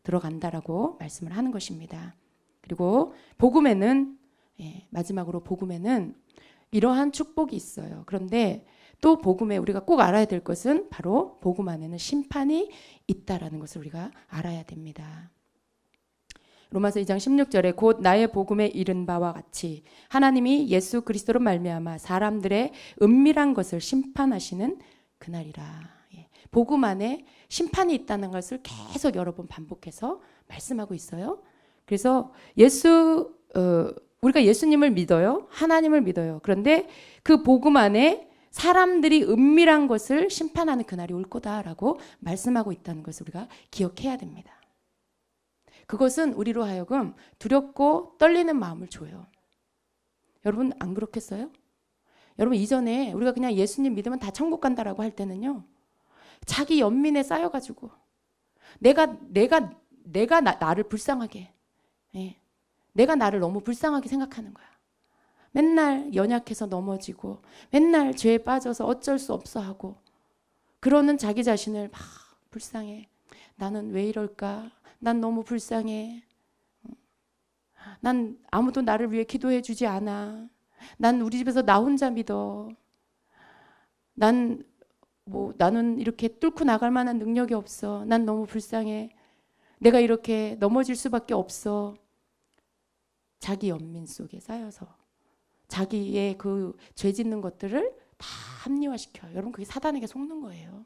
들어간다라고 말씀을 하는 것입니다. 그리고 복음에는, 마지막으로 복음에는 이러한 축복이 있어요. 그런데 또 복음에 우리가 꼭 알아야 될 것은 바로 복음 안에는 심판이 있다라는 것을 우리가 알아야 됩니다. 로마서 2장 16절에 곧 나의 복음에 이른 바와 같이 하나님이 예수 그리스도로 말미암아 사람들의 은밀한 것을 심판하시는 그날이라. 복음 안에 심판이 있다는 것을 계속 여러 번 반복해서 말씀하고 있어요. 그래서 우리가 예수님을 믿어요. 하나님을 믿어요. 그런데 그 복음 안에 사람들이 은밀한 것을 심판하는 그날이 올 거다라고 말씀하고 있다는 것을 우리가 기억해야 됩니다. 그것은 우리로 하여금 두렵고 떨리는 마음을 줘요. 여러분 안 그렇겠어요? 여러분 이전에 우리가 그냥 예수님 믿으면 다 천국 간다라고 할 때는요. 자기 연민에 쌓여가지고 나를 불쌍하게, 내가 나를 너무 불쌍하게 생각하는 거야. 맨날 연약해서 넘어지고 맨날 죄에 빠져서 어쩔 수 없어 하고 그러는 자기 자신을 막 불쌍해. 나는 왜 이럴까? 난 너무 불쌍해. 난 아무도 나를 위해 기도해 주지 않아. 난 우리 집에서 나 혼자 믿어. 나는 이렇게 뚫고 나갈 만한 능력이 없어. 난 너무 불쌍해. 내가 이렇게 넘어질 수밖에 없어. 자기 연민 속에 쌓여서 자기의 그 죄 짓는 것들을 다 합리화시켜요. 여러분 그게 사단에게 속는 거예요.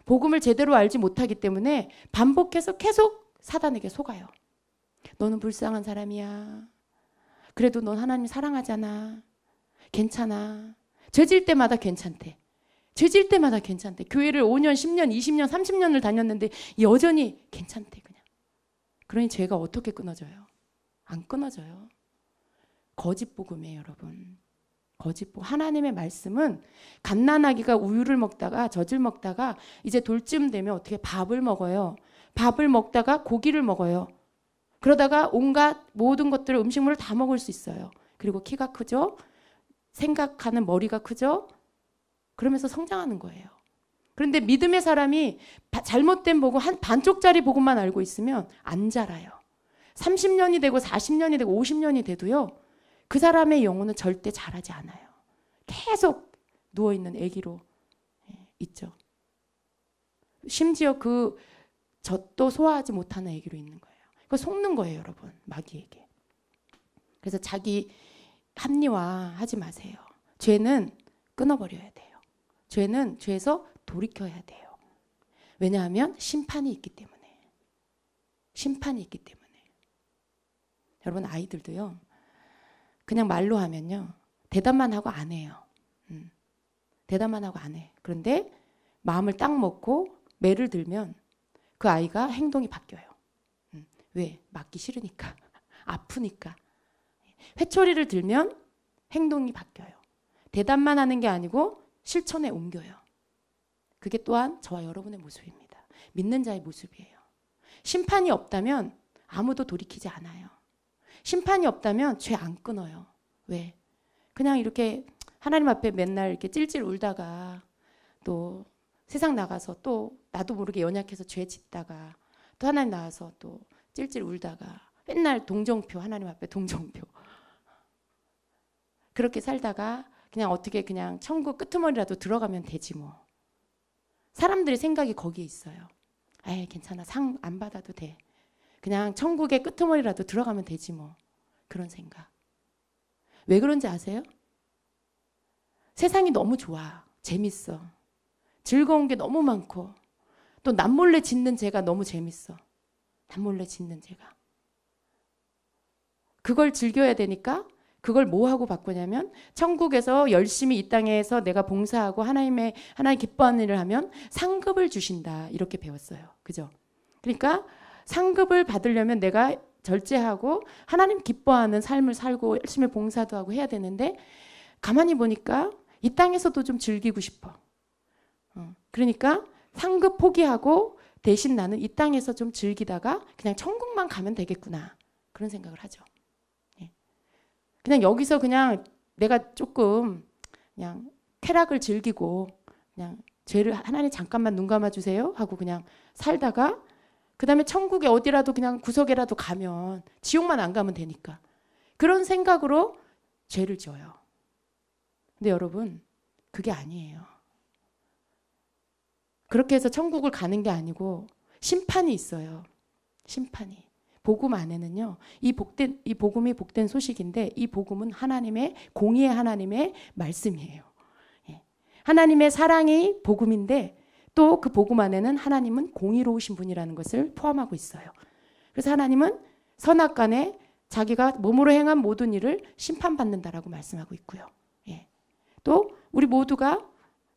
복음을 제대로 알지 못하기 때문에 반복해서 계속 사단에게 속아요. 너는 불쌍한 사람이야. 그래도 넌 하나님 사랑하잖아. 괜찮아. 죄질 때마다 괜찮대. 죄질 때마다 괜찮대. 교회를 5년, 10년, 20년, 30년을 다녔는데 여전히 괜찮대 그냥. 그러니 죄가 어떻게 끊어져요? 안 끊어져요. 거짓 복음이에요, 여러분. 거짓 복음. 하나님의 말씀은 갓난아기가 우유를 먹다가 젖을 먹다가 이제 돌쯤 되면 어떻게 밥을 먹어요. 밥을 먹다가 고기를 먹어요. 그러다가 온갖 모든 것들을 음식물을 다 먹을 수 있어요. 그리고 키가 크죠. 생각하는 머리가 크죠. 그러면서 성장하는 거예요. 그런데 믿음의 사람이 잘못된 복음, 한 반쪽짜리 복음만 알고 있으면 안 자라요. 30년이 되고 40년이 되고 50년이 돼도요. 그 사람의 영혼은 절대 자라지 않아요. 계속 누워있는 아기로 있죠. 심지어 그 젖도 소화하지 못하는 아기로 있는 거예요. 그거 속는 거예요, 여러분. 마귀에게. 그래서 자기 합리화하지 마세요. 죄는 끊어버려야 돼요. 죄는 죄에서 돌이켜야 돼요. 왜냐하면 심판이 있기 때문에. 심판이 있기 때문에. 여러분, 아이들도요. 그냥 말로 하면요. 대답만 하고 안 해요. 대답만 하고 안 해. 그런데 마음을 딱 먹고 매를 들면 그 아이가 행동이 바뀌어요. 왜? 맞기 싫으니까. 아프니까. 회초리를 들면 행동이 바뀌어요. 대답만 하는 게 아니고 실천에 옮겨요. 그게 또한 저와 여러분의 모습입니다. 믿는 자의 모습이에요. 심판이 없다면 아무도 돌이키지 않아요. 심판이 없다면 죄 안 끊어요. 왜? 그냥 이렇게 하나님 앞에 맨날 이렇게 찔찔 울다가 또 세상 나가서 또 나도 모르게 연약해서 죄 짓다가 또 하나님 나와서 또 찔찔 울다가 맨날 동정표, 하나님 앞에 동정표. 그렇게 살다가 그냥 어떻게 그냥 천국 끄트머리라도 들어가면 되지 뭐. 사람들의 생각이 거기에 있어요. 에이, 괜찮아. 상 안 받아도 돼. 그냥 천국의 끄트머리라도 들어가면 되지 뭐. 그런 생각. 왜 그런지 아세요? 세상이 너무 좋아. 재밌어. 즐거운 게 너무 많고 또 남몰래 짓는 죄가 너무 재밌어. 남몰래 짓는 죄가. 그걸 즐겨야 되니까 그걸 뭐 하고 바꾸냐면 천국에서 열심히 이 땅에서 내가 봉사하고 하나님 기뻐하는 일을 하면 상급을 주신다. 이렇게 배웠어요. 그죠? 그러니까 상급을 받으려면 내가 절제하고 하나님 기뻐하는 삶을 살고 열심히 봉사도 하고 해야 되는데 가만히 보니까 이 땅에서도 좀 즐기고 싶어. 그러니까 상급 포기하고 대신 나는 이 땅에서 좀 즐기다가 그냥 천국만 가면 되겠구나. 그런 생각을 하죠. 그냥 여기서 그냥 내가 조금 그냥 쾌락을 즐기고 그냥 죄를 하나님 잠깐만 눈 감아주세요 하고 그냥 살다가 그 다음에 천국에 어디라도 그냥 구석에라도 가면 지옥만 안 가면 되니까 그런 생각으로 죄를 지어요. 근데 여러분 그게 아니에요. 그렇게 해서 천국을 가는 게 아니고 심판이 있어요. 심판이. 복음 안에는요. 이 복음이 복된 소식인데 이 복음은 하나님의 공의의 하나님의 말씀이에요. 하나님의 사랑이 복음인데 또 그 복음 안에는 하나님은 공의로우신 분이라는 것을 포함하고 있어요. 그래서 하나님은 선악간에 자기가 몸으로 행한 모든 일을 심판받는다라고 말씀하고 있고요. 또 우리 모두가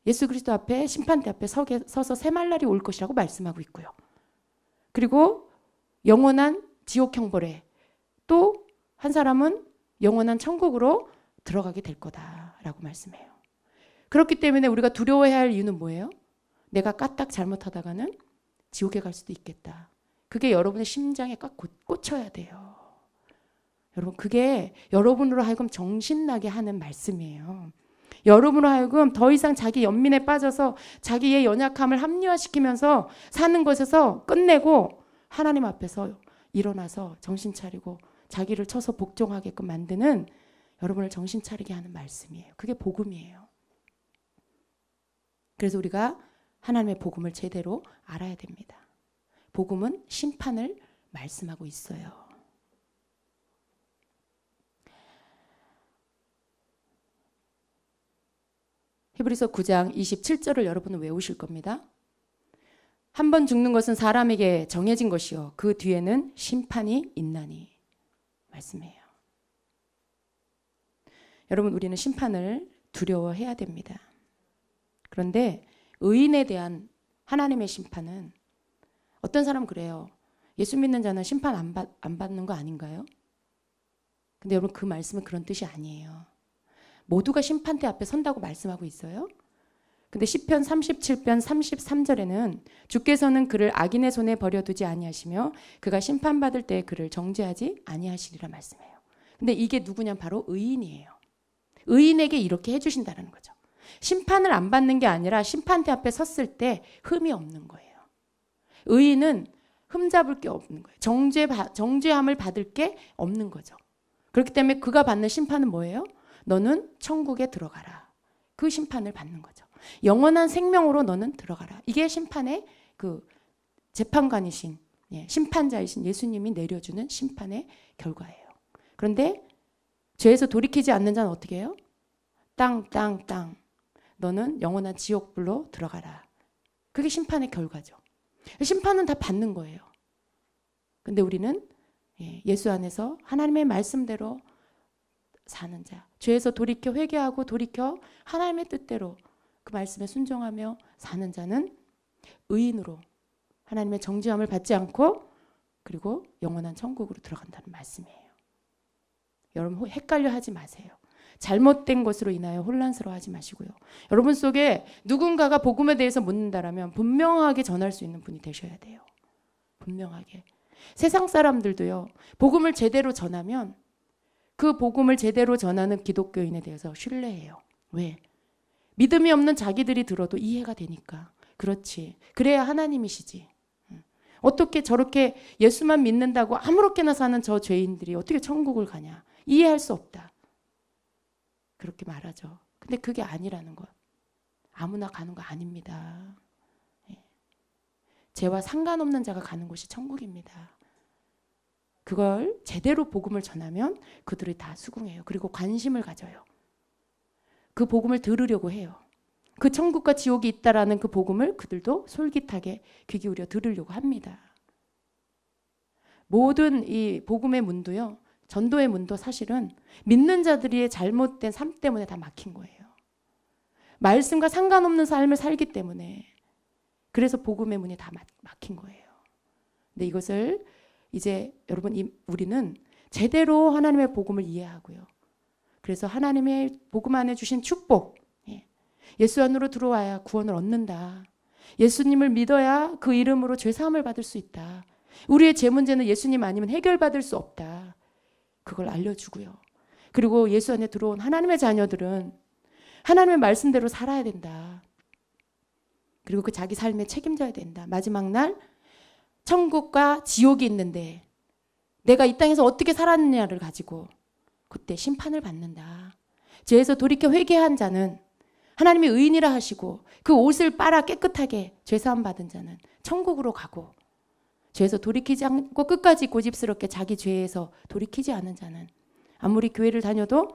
예수 그리스도 앞에 심판대 앞에 서서 새 날이 올 것이라고 말씀하고 있고요. 그리고 영원한 지옥 형벌에 또 한 사람은 영원한 천국으로 들어가게 될 거다라고 말씀해요. 그렇기 때문에 우리가 두려워해야 할 이유는 뭐예요? 내가 까딱 잘못하다가는 지옥에 갈 수도 있겠다. 그게 여러분의 심장에 꽉 꽂혀야 돼요. 여러분 그게 여러분으로 하여금 정신나게 하는 말씀이에요. 여러분으로 하여금 더 이상 자기 연민에 빠져서 자기의 연약함을 합리화시키면서 사는 것에서 끝내고 하나님 앞에서 일어나서 정신 차리고 자기를 쳐서 복종하게끔 만드는 여러분을 정신 차리게 하는 말씀이에요. 그게 복음이에요. 그래서 우리가 하나님의 복음을 제대로 알아야 됩니다. 복음은 심판을 말씀하고 있어요. 히브리서 9장 27절을 여러분은 외우실 겁니다. 한 번 죽는 것은 사람에게 정해진 것이요 그 뒤에는 심판이 있나니 말씀해요. 여러분 우리는 심판을 두려워해야 됩니다. 그런데 의인에 대한 하나님의 심판은 어떤 사람은 그래요. 예수 믿는 자는 심판 안 받는 거 아닌가요? 근데 여러분 그 말씀은 그런 뜻이 아니에요. 모두가 심판대 앞에 선다고 말씀하고 있어요. 근데 시편 37편 33절에는 주께서는 그를 악인의 손에 버려두지 아니하시며 그가 심판받을 때 그를 정죄하지 아니하시리라 말씀해요. 근데 이게 누구냐? 바로 의인이에요. 의인에게 이렇게 해주신다는 거죠. 심판을 안 받는 게 아니라 심판대 앞에 섰을 때 흠이 없는 거예요. 의인은 흠잡을 게 없는 거예요. 정죄함을 받을 게 없는 거죠. 그렇기 때문에 그가 받는 심판은 뭐예요? 너는 천국에 들어가라. 그 심판을 받는 거죠. 영원한 생명으로 너는 들어가라. 이게 심판의 그 재판관이신 심판자이신 예수님이 내려주는 심판의 결과예요. 그런데 죄에서 돌이키지 않는 자는 어떻게 해요? 땅. 너는 영원한 지옥불로 들어가라. 그게 심판의 결과죠. 심판은 다 받는 거예요. 근데 우리는 예수 안에서 하나님의 말씀대로 사는 자, 죄에서 돌이켜 회개하고 돌이켜 하나님의 뜻대로 그 말씀에 순종하며 사는 자는 의인으로 하나님의 정죄함을 받지 않고 그리고 영원한 천국으로 들어간다는 말씀이에요. 여러분 헷갈려 하지 마세요. 잘못된 것으로 인하여 혼란스러워하지 마시고요. 여러분 속에 누군가가 복음에 대해서 묻는다라면 분명하게 전할 수 있는 분이 되셔야 돼요. 분명하게. 세상 사람들도요. 복음을 제대로 전하면 그 복음을 제대로 전하는 기독교인에 대해서 신뢰해요. 왜? 믿음이 없는 자기들이 들어도 이해가 되니까. 그렇지. 그래야 하나님이시지. 어떻게 저렇게 예수만 믿는다고 아무렇게나 사는 저 죄인들이 어떻게 천국을 가냐. 이해할 수 없다. 그렇게 말하죠. 근데 그게 아니라는 것. 아무나 가는 거 아닙니다. 죄와 상관없는 자가 가는 곳이 천국입니다. 그걸 제대로 복음을 전하면 그들이 다 수긍해요. 그리고 관심을 가져요. 그 복음을 들으려고 해요. 그 천국과 지옥이 있다라는 그 복음을 그들도 솔깃하게 귀 기울여 들으려고 합니다. 모든 이 복음의 문도요. 전도의 문도 사실은 믿는 자들의 잘못된 삶 때문에 다 막힌 거예요. 말씀과 상관없는 삶을 살기 때문에 그래서 복음의 문이 다 막힌 거예요. 근데 이것을 이제 여러분 우리는 제대로 하나님의 복음을 이해하고요. 그래서 하나님의 복음 안에 주신 축복, 예수 안으로 들어와야 구원을 얻는다. 예수님을 믿어야 그 이름으로 죄사함을 받을 수 있다. 우리의 죄 문제는 예수님 아니면 해결받을 수 없다. 그걸 알려주고요. 그리고 예수 안에 들어온 하나님의 자녀들은 하나님의 말씀대로 살아야 된다. 그리고 그 자기 삶에 책임져야 된다. 마지막 날 천국과 지옥이 있는데 내가 이 땅에서 어떻게 살았느냐를 가지고 그때 심판을 받는다. 죄에서 돌이켜 회개한 자는 하나님이 의인이라 하시고 그 옷을 빨아 깨끗하게 죄사함 받은 자는 천국으로 가고 죄에서 돌이키지 않고 끝까지 고집스럽게 자기 죄에서 돌이키지 않은 자는 아무리 교회를 다녀도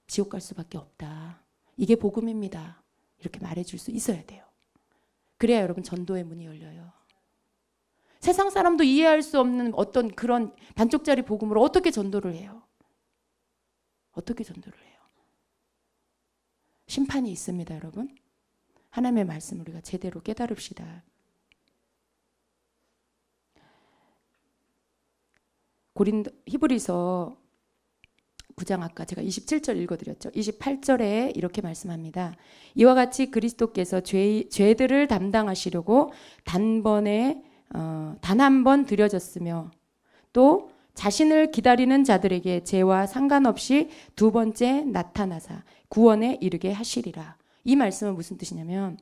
지옥 갈 수밖에 없다. 이게 복음입니다. 이렇게 말해줄 수 있어야 돼요. 그래야 여러분 전도의 문이 열려요. 세상 사람도 이해할 수 없는 어떤 그런 반쪽짜리 복음으로 어떻게 전도를 해요? 어떻게 전도를 해요? 심판이 있습니다, 여러분. 하나님의 말씀을 우리가 제대로 깨달읍시다. 히브리서 9장 아까 제가 27절 읽어드렸죠. 28절에 이렇게 말씀합니다. 이와 같이 그리스도께서 죄들을 담당하시려고 단 한 번 드려졌으며 또 자신을 기다리는 자들에게 죄와 상관없이 두 번째 나타나사 구원에 이르게 하시리라. 이 말씀은 무슨 뜻이냐면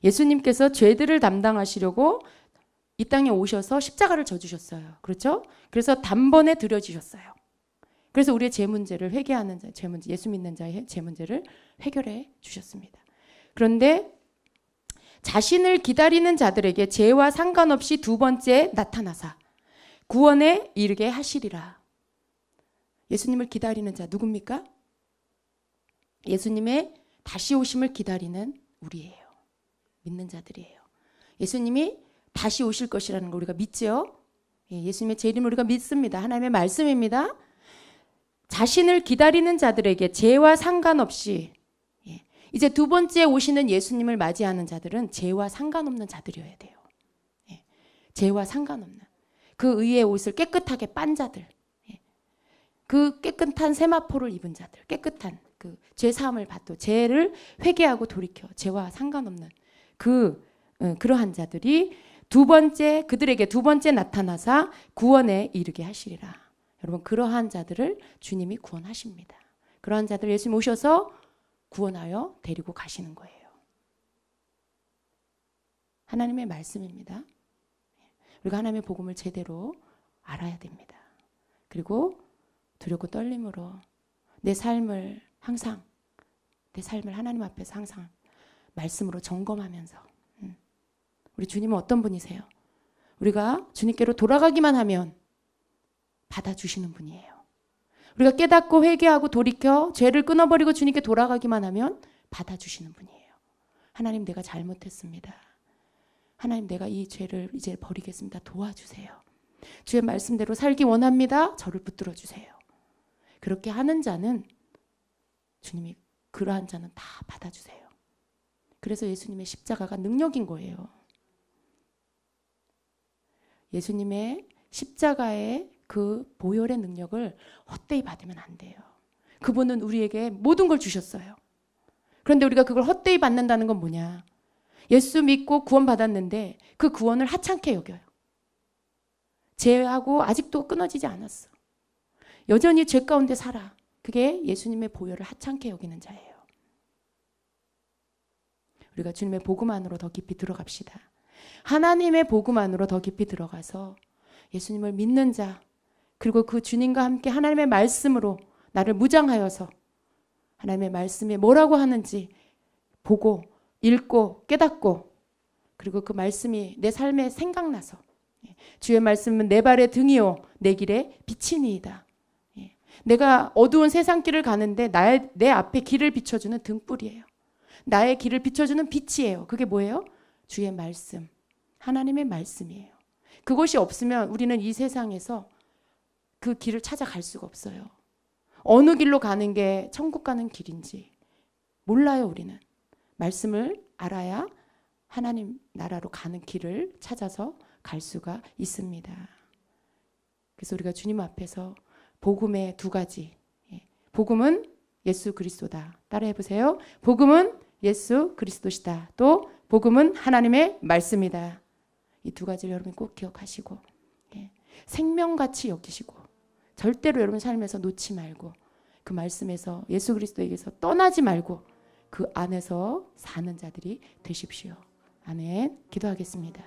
예수님께서 죄들을 담당하시려고 이 땅에 오셔서 십자가를 져주셨어요. 그렇죠? 그래서 단번에 드려지셨어요. 그래서 우리의 죄 문제를 회개하는 자, 죄 문제, 예수 믿는 자의 죄 문제를 해결해 주셨습니다. 그런데 자신을 기다리는 자들에게 죄와 상관없이 두 번째 나타나사 구원에 이르게 하시리라. 예수님을 기다리는 자 누굽니까? 예수님의 다시 오심을 기다리는 우리예요. 믿는 자들이에요. 예수님이 다시 오실 것이라는 걸 우리가 믿죠? 예수님의 제 이름을 우리가 믿습니다. 하나님의 말씀입니다. 자신을 기다리는 자들에게 죄와 상관없이 이제 두 번째 오시는 예수님을 맞이하는 자들은 죄와 상관없는 자들이어야 돼요. 죄와 상관없는 그 의의 옷을 깨끗하게 빤 자들, 그 깨끗한 세마포를 입은 자들, 깨끗한 그 죄 사함을 받고 죄를 회개하고 돌이켜 죄와 상관없는 그러한 자들이 그들에게 두 번째 나타나사 구원에 이르게 하시리라. 여러분 그러한 자들을 주님이 구원하십니다. 그러한 자들 예수님 오셔서 구원하여 데리고 가시는 거예요. 하나님의 말씀입니다. 우리가 하나님의 복음을 제대로 알아야 됩니다. 그리고 두렵고 떨림으로 내 삶을 항상 내 삶을 하나님 앞에서 항상 말씀으로 점검하면서 우리 주님은 어떤 분이세요? 우리가 주님께로 돌아가기만 하면 받아주시는 분이에요. 우리가 깨닫고 회개하고 돌이켜 죄를 끊어버리고 주님께 돌아가기만 하면 받아주시는 분이에요. 하나님, 내가 잘못했습니다. 하나님, 내가 이 죄를 이제 버리겠습니다. 도와주세요. 주의 말씀대로 살기 원합니다. 저를 붙들어 주세요. 그렇게 하는 자는 주님이 그러한 자는 다 받아주세요. 그래서 예수님의 십자가가 능력인 거예요. 예수님의 십자가의 그 보혈의 능력을 헛되이 받으면 안 돼요. 그분은 우리에게 모든 걸 주셨어요. 그런데 우리가 그걸 헛되이 받는다는 건 뭐냐? 예수 믿고 구원받았는데 그 구원을 하찮게 여겨요. 죄하고 아직도 끊어지지 않았어. 여전히 죄 가운데 살아. 그게 예수님의 보혈을 하찮게 여기는 자예요. 우리가 주님의 복음 안으로 더 깊이 들어갑시다. 하나님의 복음 안으로 더 깊이 들어가서 예수님을 믿는 자, 그리고 그 주님과 함께 하나님의 말씀으로 나를 무장하여서 하나님의 말씀이 뭐라고 하는지 보고 읽고 깨닫고, 그리고 그 말씀이 내 삶에 생각나서 주의 말씀은 내 발의 등이요 내 길의 빛이니이다. 내가 어두운 세상길을 가는데 내 앞에 길을 비춰주는 등불이에요. 나의 길을 비춰주는 빛이에요. 그게 뭐예요? 주의 말씀, 하나님의 말씀이에요. 그것이 없으면 우리는 이 세상에서 그 길을 찾아갈 수가 없어요. 어느 길로 가는 게 천국 가는 길인지 몰라요. 우리는 말씀을 알아야 하나님 나라로 가는 길을 찾아서 갈 수가 있습니다. 그래서 우리가 주님 앞에서 복음의 두 가지, 복음은 예수 그리스도다. 따라해 보세요. 복음은 예수 그리스도시다. 또 복음은 하나님의 말씀이다. 이 두 가지를 여러분 꼭 기억하시고 생명같이 여기시고 절대로 여러분 삶에서 놓지 말고 그 말씀에서 예수 그리스도에게서 떠나지 말고 그 안에서 사는 자들이 되십시오. 아멘. 기도하겠습니다.